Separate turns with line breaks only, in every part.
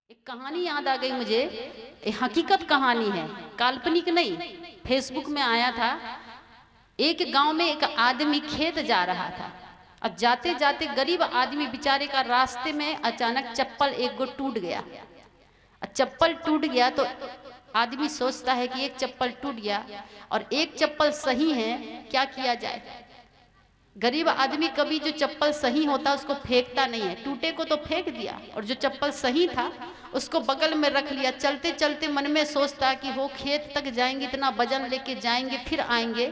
एक कहानी याद आ गई मुझे। हकीकत कहानी है, काल्पनिक नहीं। फेसबुक में आया था। एक गांव में एक आदमी खेत जा रहा था और जाते जाते गरीब आदमी बेचारे का रास्ते में अचानक चप्पल एक गो टूट गया। और चप्पल टूट गया तो आदमी सोचता है कि एक चप्पल टूट गया और एक चप्पल सही है, क्या किया जाए। गरीब आदमी कभी जो चप्पल सही होता उसको फेंकता नहीं है, टूटे को तो फेंक दिया और जो चप्पल सही था उसको बगल में रख लिया। चलते चलते मन में सोचता कि वो खेत तक जाएंगे, इतना वजन लेके जाएंगे, फिर आएंगे,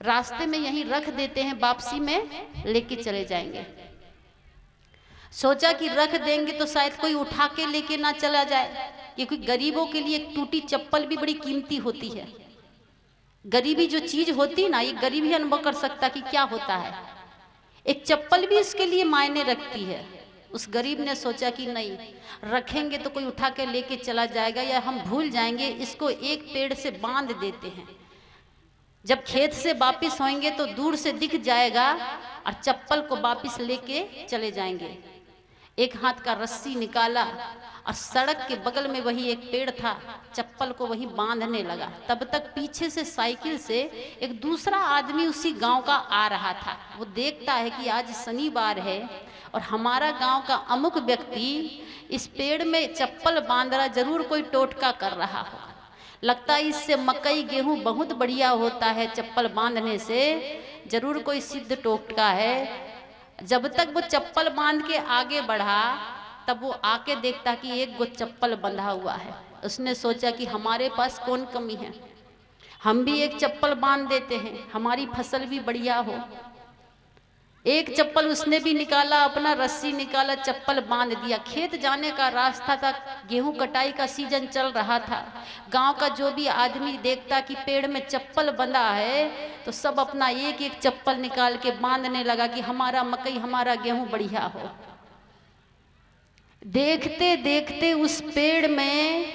रास्ते में यहीं रख देते हैं, वापसी में लेके चले जाएंगे। सोचा कि रख देंगे तो शायद कोई उठा के लेके ना चला जाए, क्योंकि गरीबों के लिए एक टूटी चप्पल भी बड़ी कीमती होती है। गरीबी जो चीज होती ना, ये गरीब ही अनुभव कर सकता कि क्या होता है। एक चप्पल भी इसके लिए मायने रखती है। उस गरीब ने सोचा कि नहीं, रखेंगे तो कोई उठा के लेके चला जाएगा या हम भूल जाएंगे, इसको एक पेड़ से बांध देते हैं। जब खेत से वापिस होंगे तो दूर से दिख जाएगा और चप्पल को वापिस लेके चले जाएंगे। एक हाथ का रस्सी निकाला और सड़क के बगल में वही एक पेड़ था, चप्पल को वहीं बांधने लगा। तब तक पीछे से साइकिल से एक दूसरा आदमी उसी गांव का आ रहा था। वो देखता है कि आज शनिवार है और हमारा गांव का अमुक व्यक्ति इस पेड़ में चप्पल बांध रहा, जरूर कोई टोटका कर रहा हो। लगता है इससे मकई गेहूं बहुत बढ़िया होता है, चप्पल बांधने से जरूर कोई सिद्ध टोटका है। जब तक वो चप्पल बांध के आगे बढ़ा तब वो आके देखता कि एक गो चप्पल बंधा हुआ है। उसने सोचा कि हमारे पास कौन कमी है, हम भी एक चप्पल बांध देते हैं, हमारी फसल भी बढ़िया हो। एक चप्पल उसने भी निकाला, अपना रस्सी निकाला, चप्पल बांध दिया। खेत जाने का रास्ता था, गेहूं कटाई का सीजन चल रहा था। गांव का जो भी आदमी देखता कि पेड़ में चप्पल बंधा है तो सब अपना एक एक चप्पल निकाल के बांधने लगा कि हमारा मकई, हमारा गेहूं बढ़िया हो। देखते देखते उस पेड़ में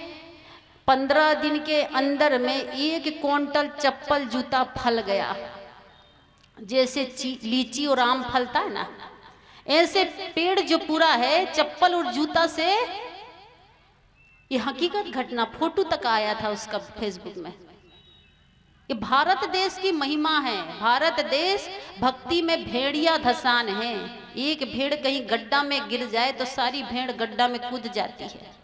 15 दिन के अंदर में 1 क्विंटल चप्पल जूता फल गया। जैसे लीची और आम फलता है ना, ऐसे पेड़ जो पूरा है चप्पल और जूता से। ये हकीकत घटना, फोटो तक आया था उसका फेसबुक में। ये भारत देश की महिमा है। भारत देश भक्ति में भेड़िया धसान है। एक भेड़ कहीं गड्ढा में गिर जाए तो सारी भेड़ गड्ढा में कूद जाती है।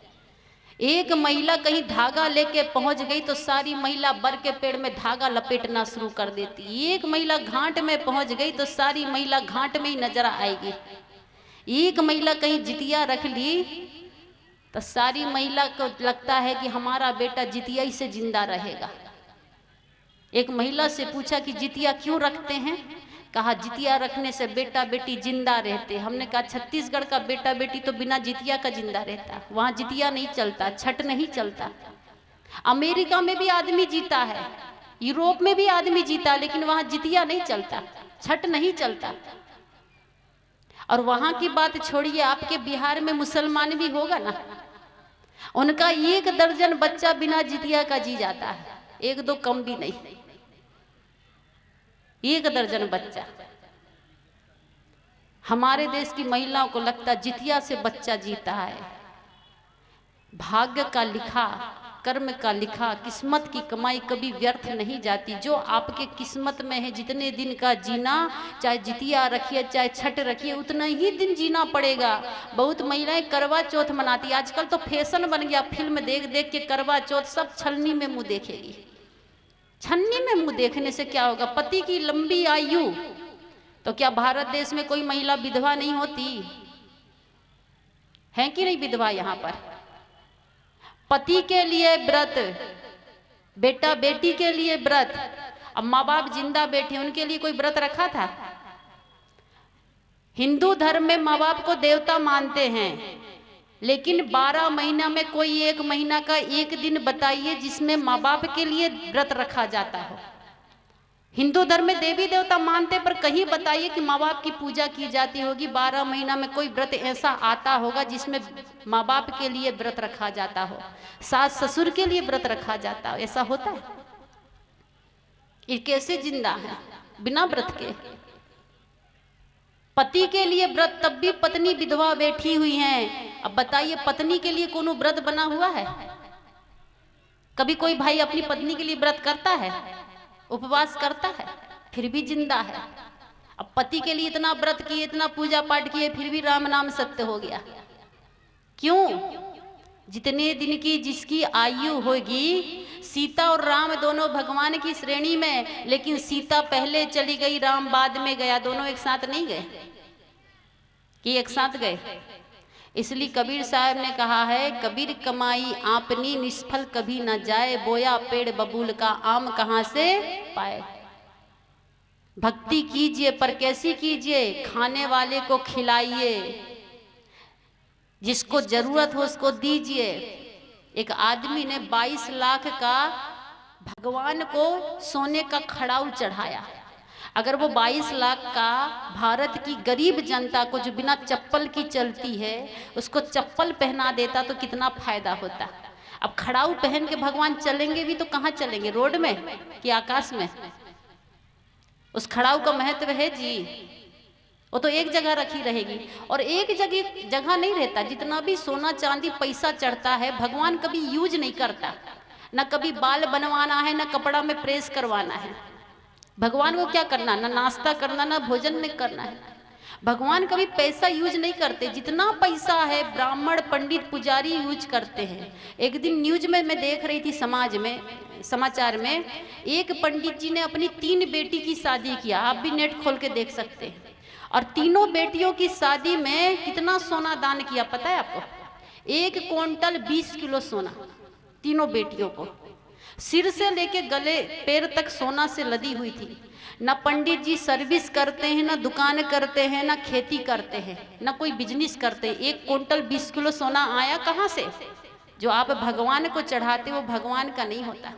एक महिला कहीं धागा लेके पहुंच गई तो सारी महिला बर के पेड़ में धागा लपेटना शुरू कर देती। एक महिला घाट में पहुंच गई तो सारी महिला घाट में ही नजर आएगी। एक महिला कहीं जितिया रख ली तो सारी महिला को लगता है कि हमारा बेटा जितिया ही से जिंदा रहेगा। एक महिला से पूछा कि जितिया क्यों रखते हैं? कहा जितिया रखने से बेटा बेटी जिंदा रहते। हमने कहा छत्तीसगढ़ का बेटा बेटी तो बिना जितिया का जिंदा रहता, वहां जितिया नहीं चलता, छठ नहीं चलता। अमेरिका में भी आदमी जीता है, यूरोप में भी आदमी जीता, लेकिन वहां जितिया नहीं चलता, छठ नहीं चलता। और वहां की बात छोड़िए, आपके बिहार में मुसलमान भी होगा ना, उनका 1 दर्जन बच्चा बिना जितिया का जी जाता है, 1-2 कम भी नहीं, 1 दर्जन बच्चा। हमारे देश की महिलाओं को लगता जितिया से बच्चा जीता है। भाग्य का लिखा, कर्म का लिखा, किस्मत की कमाई कभी व्यर्थ नहीं जाती। जो आपके किस्मत में है, जितने दिन का जीना, चाहे जितिया रखिए चाहे छठ रखिए, उतना ही दिन जीना पड़ेगा। बहुत महिलाएं करवा चौथ मनाती, आजकल तो फैशन बन गया, फिल्म देख देख के करवा चौथ सब छलनी में मुंह देखेगी। छन्नी में मुंह देखने से क्या होगा? पति की लंबी आयु। तो क्या भारत देश में कोई महिला विधवा नहीं होती है कि नहीं? विधवा यहाँ पर पति के लिए व्रत, बेटा बेटी के लिए व्रत। अब माँ बाप जिंदा बैठे, उनके लिए कोई व्रत रखा था? हिंदू धर्म में माँ बाप को देवता मानते हैं, लेकिन 12 महीना में कोई 1 महीना का 1 दिन बताइए जिसमें माँ बाप के लिए व्रत रखा जाता हो। हिंदू धर्म में देवी देवता मानते, पर कहीं बताइए कि माँ बाप की पूजा की जाती होगी। 12 महीना में कोई व्रत ऐसा आता होगा जिसमें माँ बाप के लिए व्रत रखा जाता हो, सास ससुर के लिए व्रत रखा जाता हो? ऐसा होता है? ये कैसे जिंदा है बिना व्रत के? पति के लिए व्रत, तब भी पत्नी विधवा बैठी हुई है। अब बताइए, पत्नी के लिए कोनो व्रत बना हुआ है? कभी कोई भाई अपनी पत्नी के लिए व्रत करता है, उपवास करता है? फिर भी जिंदा है। अब पति के लिए इतना व्रत किए, इतना पूजा पाठ किए, फिर भी राम नाम सत्य हो गया। क्यों? जितने दिन की जिसकी आयु होगी, सीता और राम दोनों भगवान की श्रेणी में, लेकिन सीता पहले चली गई, राम बाद में गया। दोनों एक साथ नहीं गए कि एक साथ गए? इसलिए कबीर साहब ने कहा है, कबीर कमाई आपनी निष्फल कभी न जाए, बोया पेड़ बबूल का आम कहाँ से पाए। भक्ति कीजिए, पर कैसी कीजिए? खाने वाले को खिलाइए, जिसको जरूरत हो उसको दीजिए। एक आदमी ने 22 लाख का भगवान को सोने का खड़ाऊ चढ़ाया। अगर वो 22 लाख का भारत की गरीब जनता को, जो बिना चप्पल की चलती है, उसको चप्पल पहना देता तो कितना फायदा होता। अब खड़ाऊ पहन के भगवान चलेंगे भी तो कहाँ चलेंगे? रोड में कि आकाश में? उस खड़ाऊ का महत्व है जी। वो तो एक जगह रखी रहेगी, और एक जगह नहीं रहता। जितना भी सोना चांदी पैसा चढ़ता है, भगवान कभी यूज नहीं करता। न कभी बाल बनवाना है, न कपड़ा में प्रेस करवाना है। भगवान को क्या करना? ना नाश्ता करना, ना भोजन में करना है। भगवान कभी पैसा यूज नहीं करते। जितना पैसा है ब्राह्मण, पंडित, पुजारी यूज करते हैं। एक दिन न्यूज में मैं देख रही थी, समाचार में, एक पंडित जी ने अपनी 3 बेटी की शादी किया। आप भी नेट खोल के देख सकते हैं। और तीनों बेटियों की शादी में कितना सोना दान किया पता है आपको? 1 क्विंटल 20 किलो सोना। तीनों बेटियों को सिर से लेके गले पैर तक सोना से लदी हुई थी। ना पंडित जी सर्विस करते हैं, ना दुकान करते हैं, ना खेती करते हैं, ना कोई बिजनेस करते हैं। 1 क्विंटल 20 किलो सोना आया कहाँ से? जो आप भगवान को चढ़ाते वो भगवान का नहीं होता।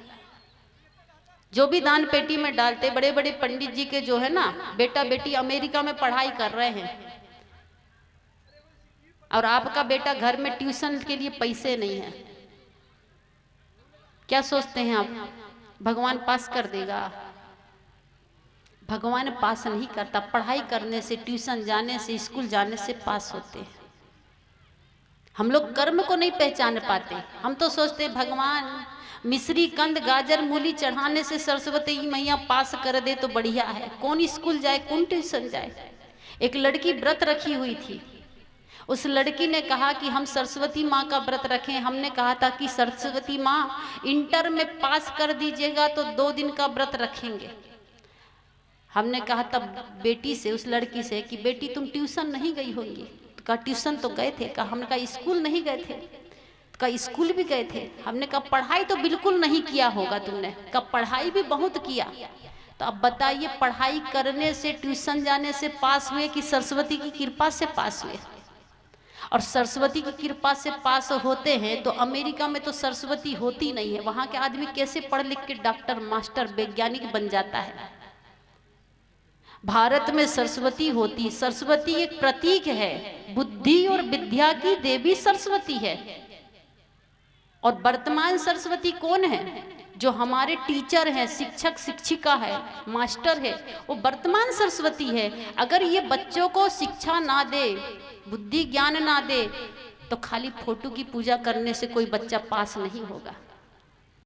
जो भी दान पेटी में डालते, बड़े बड़े पंडित जी के जो है ना बेटा बेटी अमेरिका में पढ़ाई कर रहे हैं, और आपका बेटा घर में ट्यूशन के लिए पैसे नहीं है। क्या सोचते हैं आप? भगवान पास कर देगा? भगवान पास नहीं करता। पढ़ाई करने से, ट्यूशन जाने से, स्कूल जाने से पास होते हैं। हम लोग कर्म को नहीं पहचान पाते। हम तो सोचते हैं भगवान मिश्री, कंद, गाजर, मूली चढ़ाने से सरस्वती मैया पास कर दे तो बढ़िया है। कौन स्कूल जाए, कौन ट्यूशन जाए? एक लड़की व्रत रखी हुई थी। उस लड़की ने कहा कि हम सरस्वती माँ का व्रत रखें। हमने कहा था कि सरस्वती माँ इंटर में पास कर दीजिएगा तो 2 दिन का व्रत रखेंगे। हमने कहा तब बेटी से, उस लड़की से, कि बेटी तुम ट्यूशन नहीं गई होंगी? तो कहा ट्यूशन तो गए थे। कहा, हमने कहा स्कूल नहीं गए थे? तो कहा स्कूल भी गए थे। हमने कहा पढ़ाई तो बिल्कुल नहीं किया होगा तुमने? कहा पढ़ाई भी बहुत किया। तो अब बताइए, पढ़ाई करने से, ट्यूशन जाने से पास हुए कि सरस्वती की कृपा से पास हुए? और सरस्वती की कृपा से पास होते हैं तो अमेरिका में तो सरस्वती होती नहीं है। वहां के आदमी कैसे पढ़ लिख के डॉक्टर, मास्टर, वैज्ञानिक बन जाता है? भारत में सरस्वती होती। सरस्वती एक प्रतीक है, बुद्धि और विद्या की देवी सरस्वती है। और वर्तमान सरस्वती कौन है? जो हमारे टीचर हैं, शिक्षक, शिक्षिका है, मास्टर है, वो वर्तमान सरस्वती है। अगर ये बच्चों को शिक्षा ना दे, बुद्धि ज्ञान ना दे, तो खाली फोटो की पूजा करने से कोई बच्चा पास नहीं होगा।